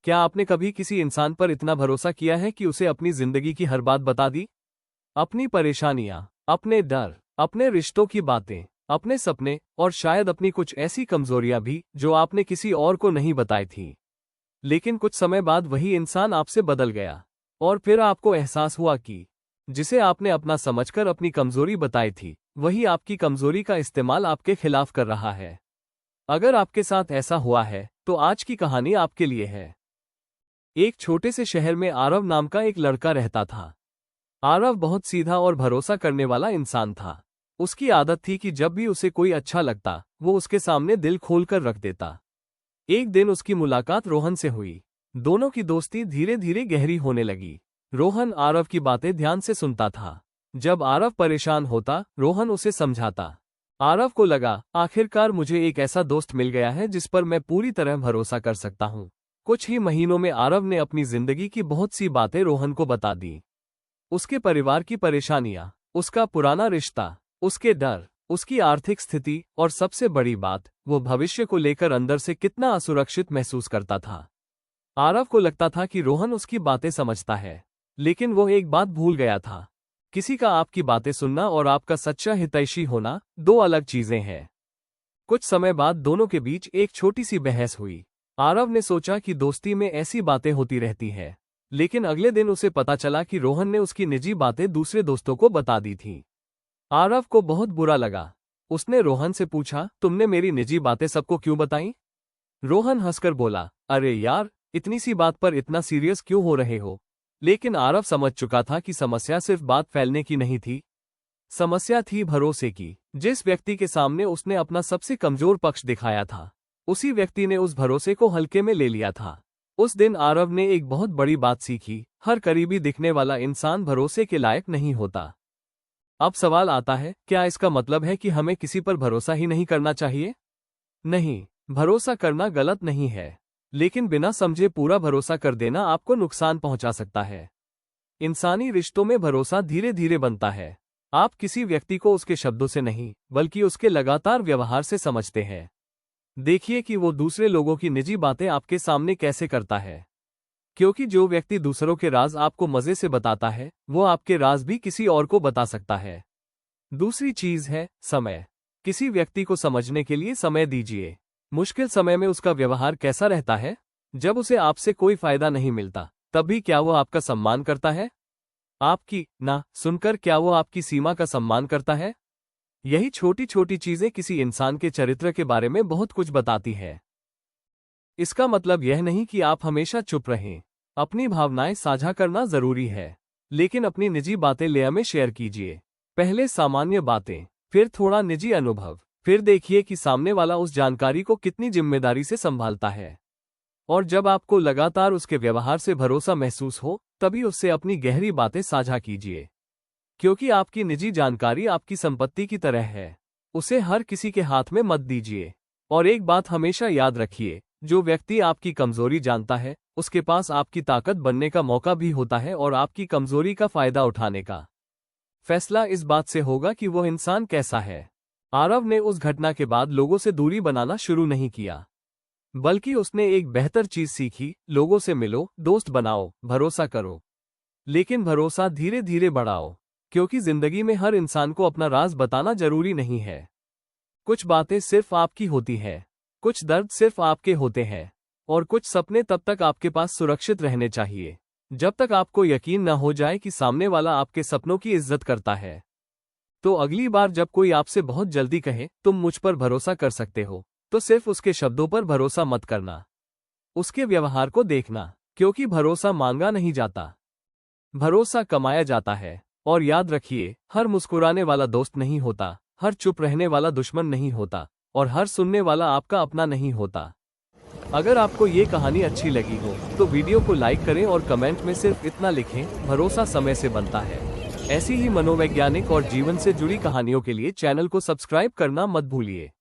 क्या आपने कभी किसी इंसान पर इतना भरोसा किया है कि उसे अपनी जिंदगी की हर बात बता दी? अपनी परेशानियां, अपने डर, अपने रिश्तों की बातें, अपने सपने और शायद अपनी कुछ ऐसी कमजोरियां भी जो आपने किसी और को नहीं बताई थी। लेकिन कुछ समय बाद वही इंसान आपसे बदल गया और फिर आपको एहसास हुआ कि जिसे आपने अपना समझकर अपनी कमजोरी बताई थी, वही आपकी कमजोरी का इस्तेमाल आपके खिलाफ कर रहा है। अगर आपके साथ ऐसा हुआ है, तो आज की कहानी आपके लिए है। एक छोटे से शहर में आरव नाम का एक लड़का रहता था। आरव बहुत सीधा और भरोसा करने वाला इंसान था। उसकी आदत थी कि जब भी उसे कोई अच्छा लगता, वो उसके सामने दिल खोलकर रख देता। एक दिन उसकी मुलाकात रोहन से हुई। दोनों की दोस्ती धीरे धीरे गहरी होने लगी। रोहन आरव की बातें ध्यान से सुनता था। जब आरव परेशान होता, रोहन उसे समझाता। आरव को लगा, आखिरकार मुझे एक ऐसा दोस्त मिल गया है जिस पर मैं पूरी तरह भरोसा कर सकता हूँ। कुछ ही महीनों में आरव ने अपनी जिंदगी की बहुत सी बातें रोहन को बता दी। उसके परिवार की परेशानियां, उसका पुराना रिश्ता, उसके डर, उसकी आर्थिक स्थिति और सबसे बड़ी बात, वो भविष्य को लेकर अंदर से कितना असुरक्षित महसूस करता था। आरव को लगता था कि रोहन उसकी बातें समझता है, लेकिन वो एक बात भूल गया था। किसी का आपकी बातें सुनना और आपका सच्चा हितैषी होना दो अलग चीजें हैं। कुछ समय बाद दोनों के बीच एक छोटी सी बहस हुई। आरव ने सोचा कि दोस्ती में ऐसी बातें होती रहती है, लेकिन अगले दिन उसे पता चला कि रोहन ने उसकी निजी बातें दूसरे दोस्तों को बता दी थी। आरव को बहुत बुरा लगा। उसने रोहन से पूछा, तुमने मेरी निजी बातें सबको क्यों बताईं? रोहन हंसकर बोला, अरे यार, इतनी सी बात पर इतना सीरियस क्यों हो रहे हो? लेकिन आरव समझ चुका था कि समस्या सिर्फ बात फैलने की नहीं थी। समस्या थी भरोसे की। जिस व्यक्ति के सामने उसने अपना सबसे कमजोर पक्ष दिखाया था, उसी व्यक्ति ने उस भरोसे को हल्के में ले लिया था। उस दिन आरव ने एक बहुत बड़ी बात सीखी, हर करीबी दिखने वाला इंसान भरोसे के लायक नहीं होता। अब सवाल आता है, क्या इसका मतलब है कि हमें किसी पर भरोसा ही नहीं करना चाहिए? नहीं, भरोसा करना गलत नहीं है, लेकिन बिना समझे पूरा भरोसा कर देना आपको नुकसान पहुंचा सकता है। इंसानी रिश्तों में भरोसा धीरे धीरे बनता है। आप किसी व्यक्ति को उसके शब्दों से नहीं, बल्कि उसके लगातार व्यवहार से समझते हैं। देखिए कि वो दूसरे लोगों की निजी बातें आपके सामने कैसे करता है। क्योंकि जो व्यक्ति दूसरों के राज आपको मजे से बताता है, वो आपके राज भी किसी और को बता सकता है। दूसरी चीज है समय। किसी व्यक्ति को समझने के लिए समय दीजिए। मुश्किल समय में उसका व्यवहार कैसा रहता है? जब उसे आपसे कोई फायदा नहीं मिलता, तब भी क्या वो आपका सम्मान करता है? आपकी ना सुनकर क्या वो आपकी सीमा का सम्मान करता है? यही छोटी छोटी चीजें किसी इंसान के चरित्र के बारे में बहुत कुछ बताती है। इसका मतलब यह नहीं कि आप हमेशा चुप रहें। अपनी भावनाएं साझा करना जरूरी है, लेकिन अपनी निजी बातें लेयर में शेयर कीजिए। पहले सामान्य बातें, फिर थोड़ा निजी अनुभव, फिर देखिए कि सामने वाला उस जानकारी को कितनी जिम्मेदारी से संभालता है। और जब आपको लगातार उसके व्यवहार से भरोसा महसूस हो, तभी उससे अपनी गहरी बातें साझा कीजिए। क्योंकि आपकी निजी जानकारी आपकी संपत्ति की तरह है, उसे हर किसी के हाथ में मत दीजिए। और एक बात हमेशा याद रखिए, जो व्यक्ति आपकी कमजोरी जानता है, उसके पास आपकी ताकत बनने का मौका भी होता है और आपकी कमजोरी का फायदा उठाने का। फैसला इस बात से होगा कि वो इंसान कैसा है। आरव ने उस घटना के बाद लोगों से दूरी बनाना शुरू नहीं किया, बल्कि उसने एक बेहतर चीज सीखी, लोगों से मिलो, दोस्त बनाओ, भरोसा करो। लेकिन भरोसा धीरे धीरे बढ़ाओ, क्योंकि जिंदगी में हर इंसान को अपना राज बताना जरूरी नहीं है। कुछ बातें सिर्फ आपकी होती है, कुछ दर्द सिर्फ आपके होते हैं, और कुछ सपने तब तक आपके पास सुरक्षित रहने चाहिए, जब तक आपको यकीन न हो जाए कि सामने वाला आपके सपनों की इज्जत करता है। तो अगली बार जब कोई आपसे बहुत जल्दी कहे, तुम मुझ पर भरोसा कर सकते हो, तो सिर्फ उसके शब्दों पर भरोसा मत करना, उसके व्यवहार को देखना। क्योंकि भरोसा मांगा नहीं जाता, भरोसा कमाया जाता है। और याद रखिए, हर मुस्कुराने वाला दोस्त नहीं होता, हर चुप रहने वाला दुश्मन नहीं होता, और हर सुनने वाला आपका अपना नहीं होता। अगर आपको ये कहानी अच्छी लगी हो, तो वीडियो को लाइक करें और कमेंट में सिर्फ इतना लिखें, भरोसा समय से बनता है। ऐसी ही मनोवैज्ञानिक और जीवन से जुड़ी कहानियों के लिए चैनल को सब्सक्राइब करना मत भूलिए।